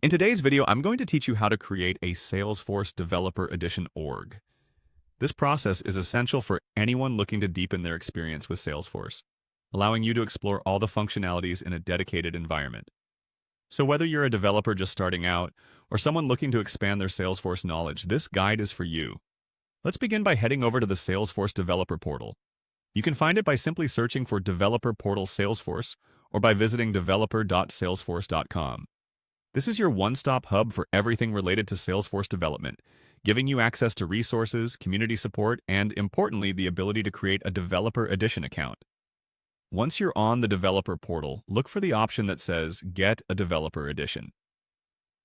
In today's video, I'm going to teach you how to create a Salesforce Developer Edition org. This process is essential for anyone looking to deepen their experience with Salesforce, allowing you to explore all the functionalities in a dedicated environment. So whether you're a developer just starting out or someone looking to expand their Salesforce knowledge, this guide is for you. Let's begin by heading over to the Salesforce Developer Portal. You can find it by simply searching for Developer Portal Salesforce or by visiting developer.salesforce.com. This is your one-stop hub for everything related to Salesforce development, giving you access to resources, community support, and, importantly, the ability to create a Developer Edition account. Once you're on the Developer Portal, look for the option that says Get a Developer Edition.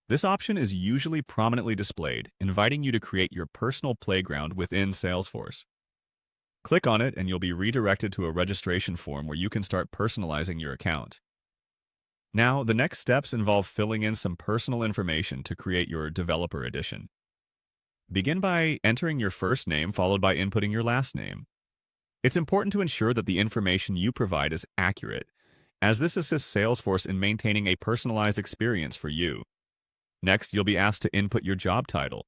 This option is usually prominently displayed, inviting you to create your personal playground within Salesforce. Click on it and you'll be redirected to a registration form where you can start personalizing your account. Now, the next steps involve filling in some personal information to create your Developer Edition. Begin by entering your first name followed by inputting your last name. It's important to ensure that the information you provide is accurate, as this assists Salesforce in maintaining a personalized experience for you. Next, you'll be asked to input your job title.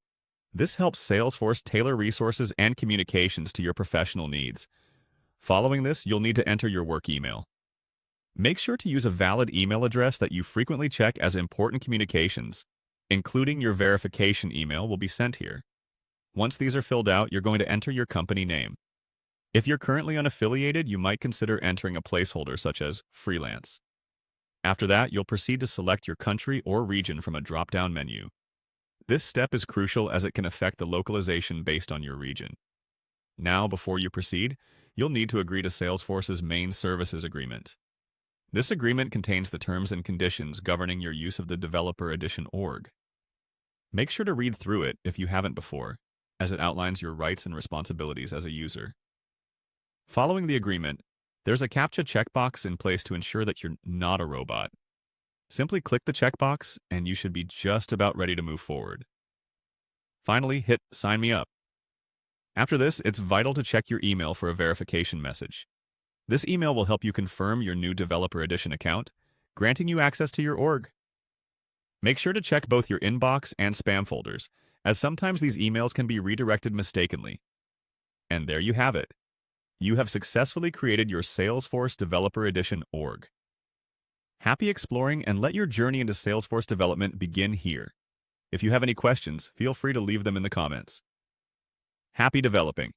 This helps Salesforce tailor resources and communications to your professional needs. Following this, you'll need to enter your work email. Make sure to use a valid email address that you frequently check as important communications, including your verification email will be sent here. Once these are filled out, you're going to enter your company name. If you're currently unaffiliated, you might consider entering a placeholder such as freelance. After that, you'll proceed to select your country or region from a drop-down menu. This step is crucial as it can affect the localization based on your region. Now, before you proceed, you'll need to agree to Salesforce's main services agreement. This agreement contains the terms and conditions governing your use of the Developer Edition org. Make sure to read through it if you haven't before, as it outlines your rights and responsibilities as a user. Following the agreement, there's a CAPTCHA checkbox in place to ensure that you're not a robot. Simply click the checkbox and you should be just about ready to move forward. Finally, hit Sign Me Up. After this, it's vital to check your email for a verification message. This email will help you confirm your new Developer Edition account, granting you access to your org. Make sure to check both your inbox and spam folders, as sometimes these emails can be redirected mistakenly. And there you have it. You have successfully created your Salesforce Developer Edition org. Happy exploring and let your journey into Salesforce development begin here. If you have any questions, feel free to leave them in the comments. Happy developing!